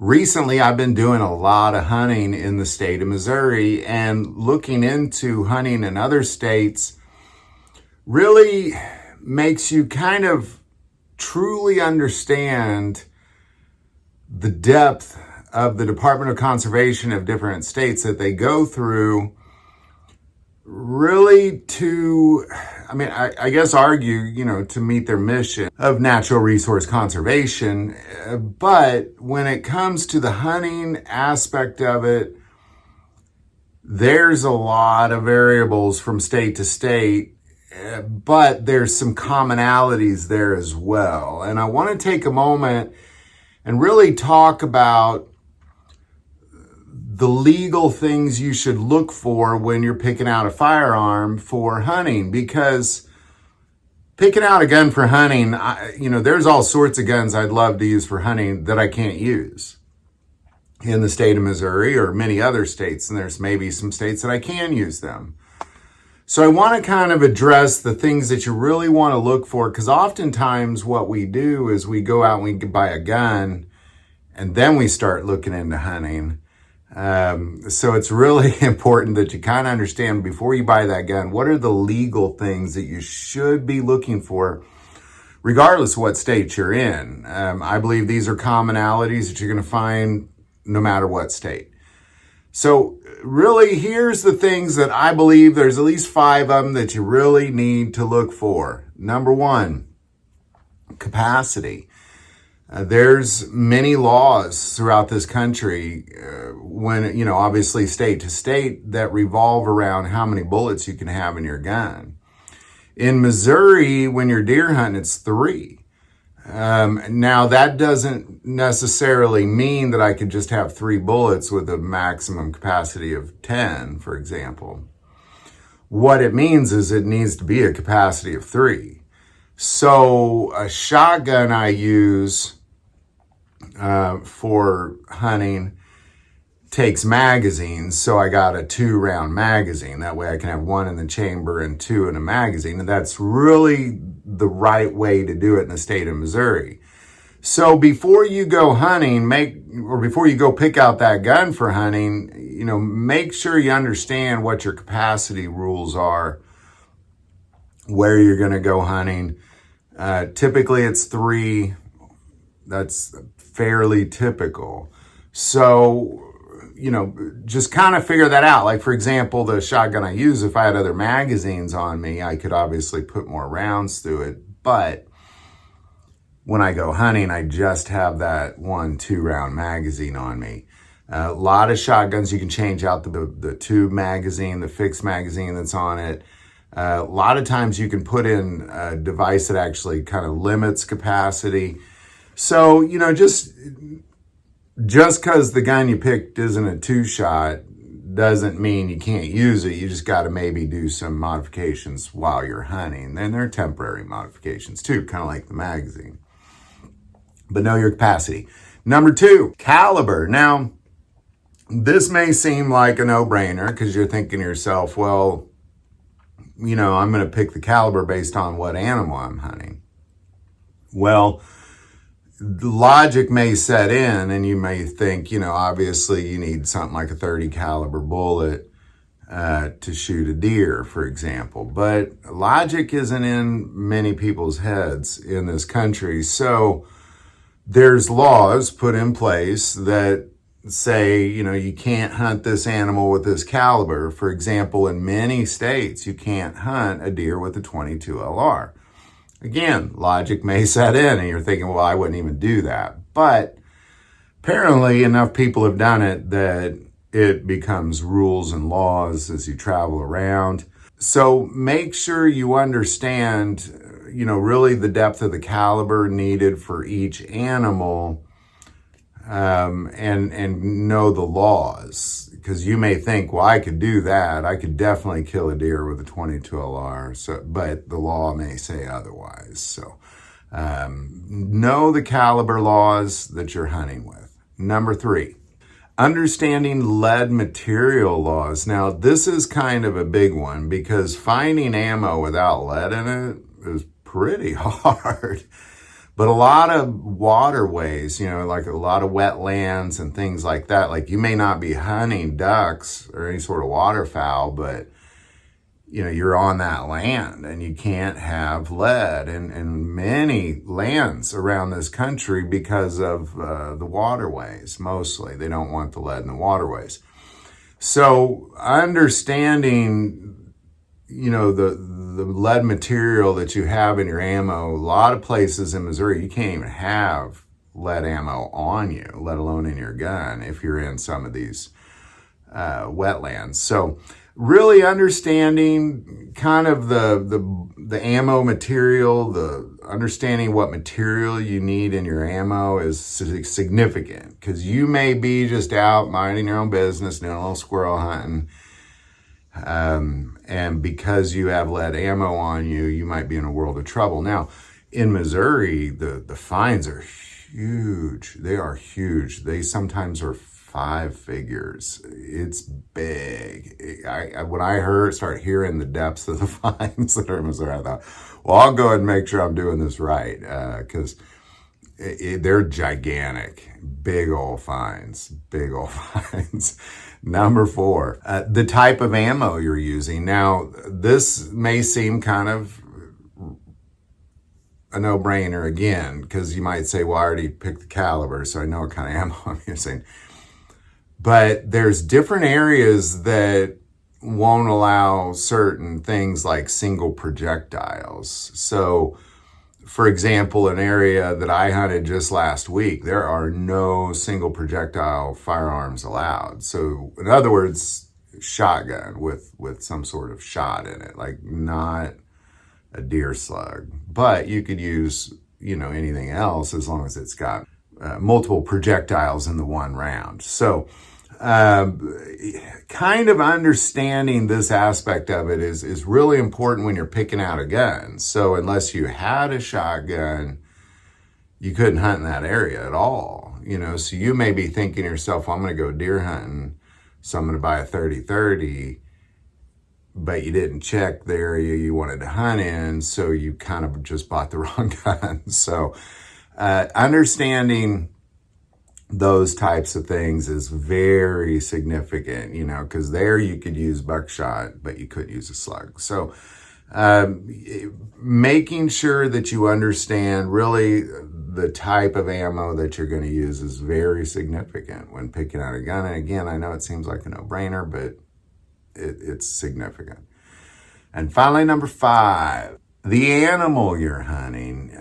Recently, I've been doing a lot of hunting in the state of Missouri, and looking into hunting in other states really makes you kind of truly understand the depth of the Department of Conservation of different states that they go through, really to, I guess argue, to meet their mission of natural resource conservation. But when it comes to the hunting aspect of it, there's a lot of variables from state to state, but there's some commonalities there as well. And I want to take a moment and really talk about the legal things you should look for when you're picking out a firearm for hunting, because picking out a gun for hunting, there's all sorts of guns I'd love to use for hunting that I can't use in the state of Missouri or many other states. And there's maybe some states that I can use them. So I want to kind of address the things that you really want to look for, because oftentimes what we do is we go out and we buy a gun and then we start looking into hunting. So it's really important that you kind of understand before you buy that gun, what are the legal things that you should be looking for, regardless of what state you're in. I believe these are commonalities that you're going to find no matter what state. So really, here's the things that I believe there's at least 5 of them that you really need to look for. Number 1, capacity. There's many laws throughout this country, obviously state to state, that revolve around how many bullets you can have in your gun. In Missouri, when you're deer hunting, it's 3. Now, that doesn't necessarily mean that I could just have 3 bullets with a maximum capacity of 10, for example. What it means is it needs to be a capacity of 3. So a shotgun I use for hunting takes magazines, so I got a 2-round magazine. That way I can have 1 in the chamber and 2 in a magazine, and that's really the right way to do it in the state of Missouri. So before you go hunting, before you go pick out that gun for hunting, make sure you understand what your capacity rules are, where you're going to go hunting. Typically it's 3. That's fairly typical. So, just kind of figure that out. Like, for example, the shotgun I use, if I had other magazines on me, I could obviously put more rounds through it. But when I go hunting, I just have that 1 2-round magazine on me. A lot of shotguns, you can change out the tube magazine, the fixed magazine that's on it. A lot of times you can put in a device that actually kind of limits capacity. So, just because the gun you picked isn't a 2-shot doesn't mean you can't use it. You just got to maybe do some modifications while you're hunting. And they're temporary modifications too, kind of like the magazine. But know your capacity. Number 2, caliber. Now, this may seem like a no-brainer because you're thinking to yourself, well, I'm going to pick the caliber based on what animal I'm hunting. Well, the logic may set in and you may think, obviously you need something like a 30 caliber bullet to shoot a deer, for example. But logic isn't in many people's heads in this country. So there's laws put in place that say, you can't hunt this animal with this caliber. For example, in many states, you can't hunt a deer with a .22 LR. Again, logic may set in and you're thinking, well, I wouldn't even do that. But apparently enough people have done it that it becomes rules and laws as you travel around. So make sure you understand, really the depth of the caliber needed for each animal, and know the laws. Because you may think, well, I could do that. I could definitely kill a deer with a .22 LR, but the law may say otherwise. So know the caliber laws that you're hunting with. Number 3, understanding lead material laws. Now, this is kind of a big one because finding ammo without lead in it is pretty hard. But a lot of waterways, like a lot of wetlands and things like that, like you may not be hunting ducks or any sort of waterfowl, but you're on that land and you can't have lead in many lands around this country because of the waterways. Mostly they don't want the lead in the waterways. So understanding, the lead material that you have in your ammo, a lot of places in Missouri, you can't even have lead ammo on you, let alone in your gun if you're in some of these wetlands. So really understanding kind of the ammo material, the understanding what material you need in your ammo is significant, because you may be just out minding your own business, doing a little squirrel hunting, and because you have lead ammo on you, you might be in a world of trouble. Now, in Missouri, the fines are huge. They are huge. They sometimes are 5 figures. It's big. When I started hearing the depths of the fines that are in Missouri, I thought, well, I'll go ahead and make sure I'm doing this right, because they're gigantic, big old fines. Number 4, the type of ammo you're using. Now, this may seem kind of a no-brainer again, because you might say, well, I already picked the caliber, so I know what kind of ammo I'm using. But there's different areas that won't allow certain things like single projectiles. So, for example, an area that I hunted just last week, there are no single projectile firearms allowed. So, in other words, shotgun with some sort of shot in it, like not a deer slug. But you could use, anything else as long as it's got multiple projectiles in the one round. So, kind of understanding this aspect of it is really important when you're picking out a gun. So unless you had a shotgun, you couldn't hunt in that area at all. So you may be thinking to yourself, well, I'm going to go deer hunting, so I'm going to buy a 30-30, but you didn't check the area you wanted to hunt in, so you kind of just bought the wrong gun. So understanding those types of things is very significant, because there you could use buckshot, but you couldn't use a slug. So making sure that you understand really the type of ammo that you're going to use is very significant when picking out a gun. And again, I know it seems like a no-brainer, but it's significant. And finally, number 5, the animal you're hunting.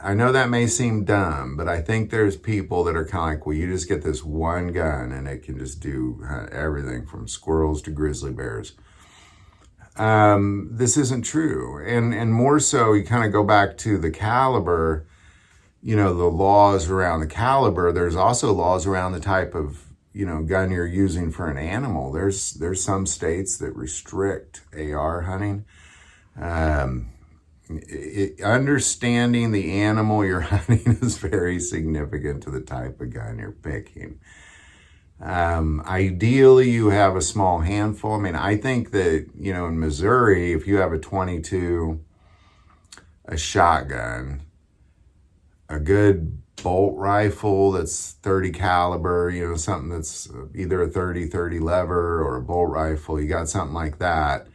I know that may seem dumb, but I think there's people that are kind of like, well, you just get this one gun and it can just do everything from squirrels to grizzly bears. This isn't true. And more so, you kind of go back to the caliber, the laws around the caliber. There's also laws around the type of, gun you're using for an animal. There's some states that restrict AR hunting. Understanding the animal you're hunting is very significant to the type of gun you're picking. Ideally, you have a small handful. I mean, I think that, in Missouri, if you have a .22, a shotgun, a good bolt rifle that's 30 caliber, something that's either a 30 lever or a bolt rifle, you got something like that.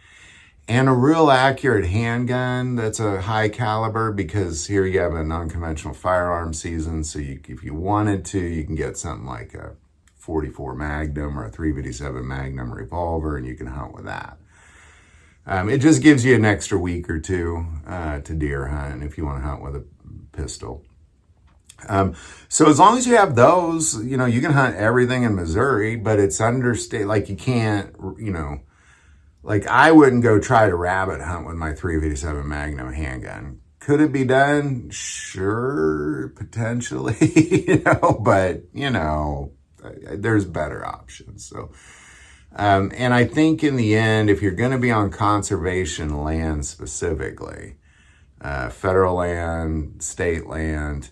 And a real accurate handgun that's a high caliber, because here you have an unconventional firearm season. So if you wanted to, you can get something like a .44 Magnum or a .357 Magnum revolver, and you can hunt with that. It just gives you an extra week or two to deer hunt if you want to hunt with a pistol. So as long as you have those, you can hunt everything in Missouri, but it's understand, like you can't, like I wouldn't go try to rabbit hunt with my .357 Magnum handgun. Could it be done? Sure, potentially, but, there's better options. So, and I think in the end, if you're going to be on conservation land specifically, federal land, state land,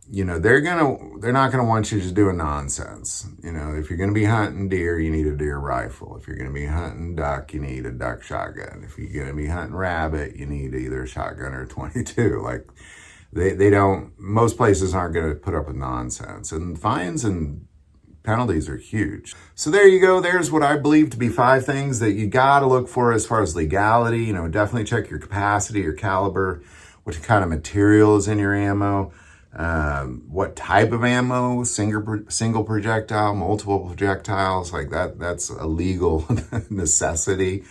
they're not gonna want you just doing nonsense. If you're gonna be hunting deer, you need a deer rifle. If you're gonna be hunting duck, you need a duck shotgun. If you're gonna be hunting rabbit, you need either a shotgun or a .22. Like, They don't, most places aren't going to put up with nonsense. And fines and penalties are huge. So there you go. There's what I believe to be 5 things that you got to look for as far as legality. You know, definitely check your capacity, your caliber, what kind of material is in your ammo, what type of ammo, single projectile, multiple projectiles, like that's a legal necessity.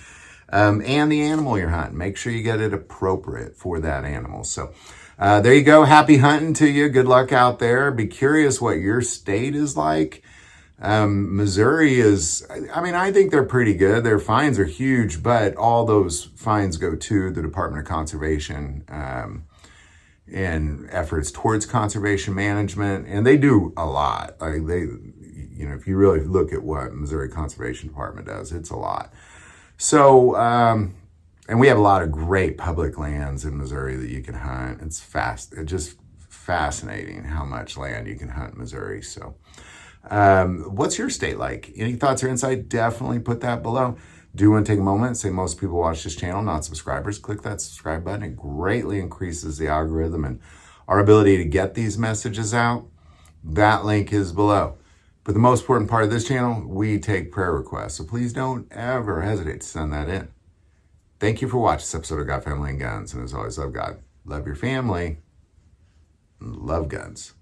And the animal you're hunting. Make sure you get it appropriate for that animal. So there you go. Happy hunting to you. Good luck out there. Be curious what your state is like. Missouri is, I mean, I think they're pretty good. Their fines are huge, but all those fines go to the Department of Conservation and efforts towards conservation management. And they do a lot. Like you know, if you really look at what Missouri Conservation Department does, it's a lot. So, and we have a lot of great public lands in Missouri that you can hunt. It's just fascinating how much land you can hunt in Missouri. So, what's your state like? Any thoughts or insight? Definitely put that below. Do want to take a moment and say most people watch this channel, not subscribers. Click that subscribe button. It greatly increases the algorithm and our ability to get these messages out. That link is below. But the most important part of this channel, we take prayer requests. So please don't ever hesitate to send that in. Thank you for watching this episode of God, Family, and Guns. And as always, love God, love your family, and love guns.